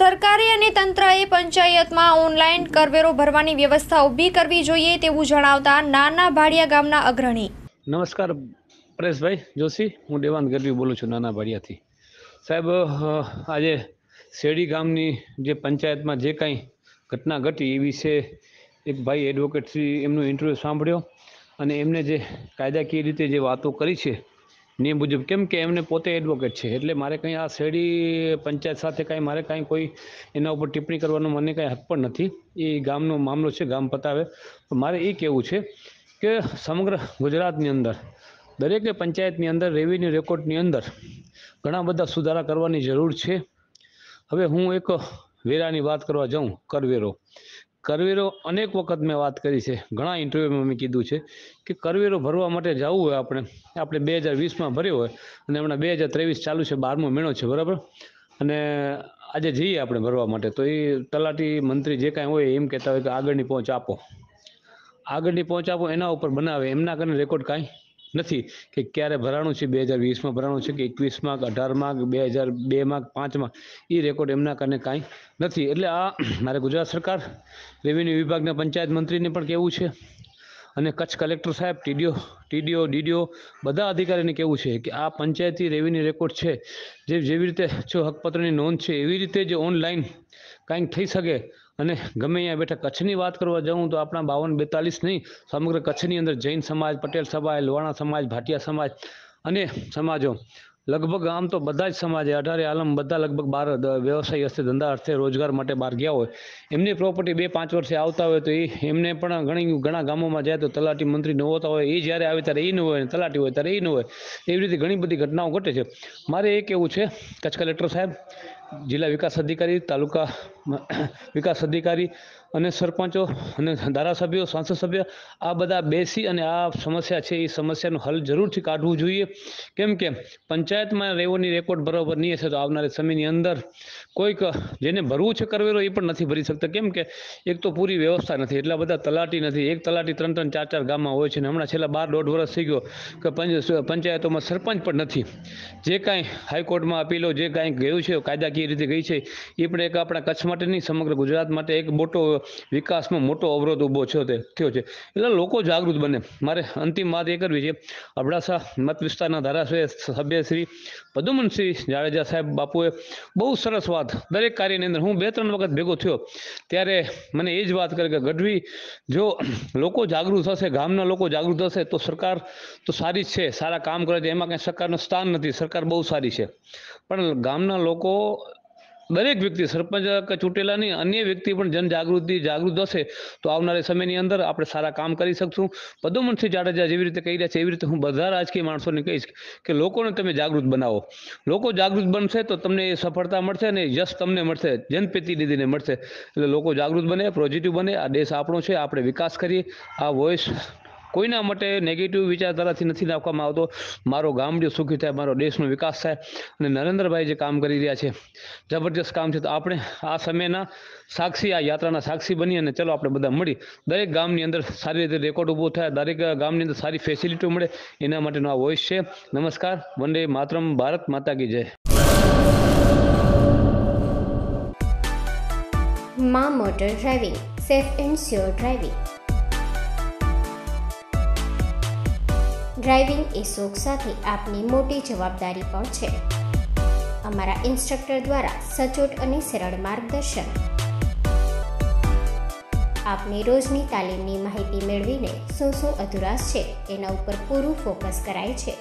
સરકારે અને તંત્રએ પંચાયતમાં ઓનલાઈન કરવેરો ભરવાની વ્યવસ્થા ઊભી કરવી જોઈએ તેવું જણાવતા નાના ભાડિયા ગામના અગ્રણી. નમસ્કાર પરેશભાઈ જોશી, હું દેવાંગ ગઢવી બોલું છું નાના ભાડિયાથી. સાહેબ, આજે શેરડી ગામની જે પંચાયતમાં જે કાંઈ ઘટના ઘટી એ વિશે એક ભાઈ એડવોકેટશ્રી એમનો ઇન્ટરવ્યૂ સાંભળ્યો અને એમને જે કાયદાકીય રીતે જે વાતો કરી છે નિયમ મુજબ, કેમ કે એમને પોતે એડવોકેટ છે એટલે મારે કંઈ આ શેરડી પંચાયત સાથે કાંઈ મારે કાંઈ કોઈ એના ઉપર ટિપ્પણી કરવાનો મને કાંઈ હક પણ નથી. એ ગામનો મામલો છે, ગામ પતાવે. મારે એ કહેવું છે કે સમગ્ર ગુજરાતની અંદર દરેક પંચાયતની અંદર રેવન્યુ રેકોર્ડની અંદર ઘણા બધા સુધારા કરવાની જરૂર છે. હવે હું એક વેરાની વાત કરવા જાઉં, કરવેરો અનેક વખત મેં વાત કરી છે, ઘણા ઇન્ટરવ્યૂમાં મેં કીધું છે કે કરવેરો ભરવા માટે જવું હોય આપણે 2020માં ભર્યો હોય અને હમણાં 2023 ચાલુ છે, 12મો મહિનો છે, બરાબર. અને આજે જઈએ આપણે ભરવા માટે તો એ તલાટી મંત્રી જે કાંઈ હોય એમ કહેતા હોય કે આગળની પહોંચ આપો, એના ઉપર બનાવે. એમના કરીને રેકોર્ડ કાંઈ નથી કે ક્યારે ભરાણું છે, 2020માં ભરાણું છે કે 21માં કે 18માં કે 2002માં કે 5માં, એ રેકોર્ડ એમના કારણે કાંઈ નથી. એટલે આ મારે ગુજરાત સરકાર, રેવન્યુ વિભાગના પંચાયત મંત્રીને પણ કહેવું છે અને કચ્છ કલેક્ટર સાહેબ, ટીડીઓ બધા અધિકારીને કહેવું છે કે આ પંચાયતી રેવન્યુ રેકોર્ડ છે જેવી રીતે જો હકપત્રની નોંધ છે એવી રીતે જ ઓનલાઈન કાંઈક થઈ શકે. અને ગમે અહીંયા બેઠા કચ્છની વાત કરવા જાઉં તો આપણા 52-42 નહીં, સમગ્ર કચ્છની અંદર જૈન સમાજ, પટેલ સમાજ, લોહાણા સમાજ, ભાટિયા સમાજ અને સમાજો લગભગ આમ તો બધા જ સમાજે 18 આલમ બધા લગભગ બહાર વ્યવસાય હસ્તે, ધંધા અર્થે, રોજગાર માટે બહાર ગયા હોય. એમની પ્રોપર્ટી 2-5 વર્ષે આવતા હોય તો એમને પણ ઘણા ગામોમાં જાય તો તલાટી મંત્રી ન હોતા હોય, એ જ્યારે આવે ત્યારે એ ન હોય, તલાટી હોય ત્યારે એ ન હોય. એવી રીતે ઘણી બધી ઘટનાઓ ઘટે છે. મારે એ કહેવું છે કચ્છ કલેક્ટર સાહેબ, જિલ્લા વિકાસ અધિકારી, તાલુકા વિકાસ અધિકારી અને સરપંચો અને ધારાસભ્યો, સાંસદ સભ્ય આ બધા બેસી અને આ સમસ્યા છે એ સમસ્યાનું હલ જરૂરથી કાઢવું જોઈએ. કેમ કે પંચાયતમાં રેવન્યુ રેકોર્ડ બરાબર નહીં હશે તો આવનારી સમયની અંદર કોઈક જેને ભરવું છે કરવેરો એ પણ નથી ભરી શકતા. કેમ કે એક તો પૂરી વ્યવસ્થા નથી, એટલા બધા તલાટી નથી, એક તલાટી 3-3, 4-4 ગામમાં હોય છે. અને હમણાં છેલ્લા 12-1.5 વર્ષ થઈ ગયો કે પંચાયતોમાં સરપંચ પણ નથી. જે કાંઈ હાઈકોર્ટમાં અપીલો જે કાંઈ ગયું છે કાયદાકીય રીતે ગઈ છે એ પણ એક આપણા કચ્છ માટે નહીં, સમગ્ર ગુજરાત માટે એક મોટો વિકાસમાં મોટો અવરોધ ઊભો થયો છે. એટલે લોકો જાગૃત બને. મારે અંતિમ વાત એ કરવી છે, અબડાસા મત વિસ્તારના ધારાસભ્ય શ્રી પદુમનસિંહ જાડેજા સાહેબ બાપુએ બહુ સરસ વાત દરેક કાર્યની અંદર, હું 2-3 વખત ભેગો થયો ત્યારે મને એ જ વાત કરી કે ગઢવી જો લોકો જાગૃત હશે, ગામના લોકો જાગૃત હશે તો સરકાર તો સારી જ છે, સારા કામ કરે છે, એમાં કંઈ સરકારનું સ્થાન નથી, સરકાર બહુ સારી છે. પણ ગામના લોકો, દરેક વ્યક્તિ, સરપંચ કે ચૂંટેલા નહીં, અન્ય વ્યક્તિ પણ જાગૃત હશે તો આવનારા સમયની અંદર આપણે સારા કામ કરી શકશું. પદુમનસિંહ જાડેજા જેવી રીતે કહી રહ્યા છે એવી રીતે હું બધા રાજકીય માણસોને કહીશ કે લોકોને તમે જાગૃત બનાવો. લોકો જાગૃત બનશે તો તમને એ સફળતા મળશે અને યશ તમને મળશે, જનપ્રતિનિધિને મળશે. એટલે લોકો જાગૃત બને, પોઝિટિવ બને. આ દેશ આપણો છે, આપણે વિકાસ કરીએ. આ વોઇસ કોઈના માટે નેગેટિવ વિચારધારાથી નથી નાખવામાં આવતો. મારો ગામડિયો સુખી થાય, મારો દેશનો વિકાસ થાય. અને નરેન્દ્રભાઈ જે કામ કરી રહ્યા છે જબરજસ્ત કામ છે. તો આપણે આ સમયના સાક્ષી, આ યાત્રાના સાક્ષી બની અને ચલો આપણે બધા મળી દરેક ગામની અંદર સારી રીતે રેકોર્ડ ઊભો થાય, દરેક ગામની અંદર સારી ફેસિલિટીઓ મળે, એના માટેનો આ વોઇસ છે. નમસ્કાર, વંદે માતરમ, ભારત માતા કી જય. માં motor driving, safe and sure driving. Driving એ શોખ સાથે આપની મોટી જવાબદારી પણ છે. અમારા ઇન્સ્ટ્રક્ટર દ્વારા સચોટ અને સરળ માર્ગદર્શન. આપની રોજની તાલીમની માહિતી મેળવીને શું અધુરાશ છે એના ઉપર પૂરું ફોકસ કરાય છે.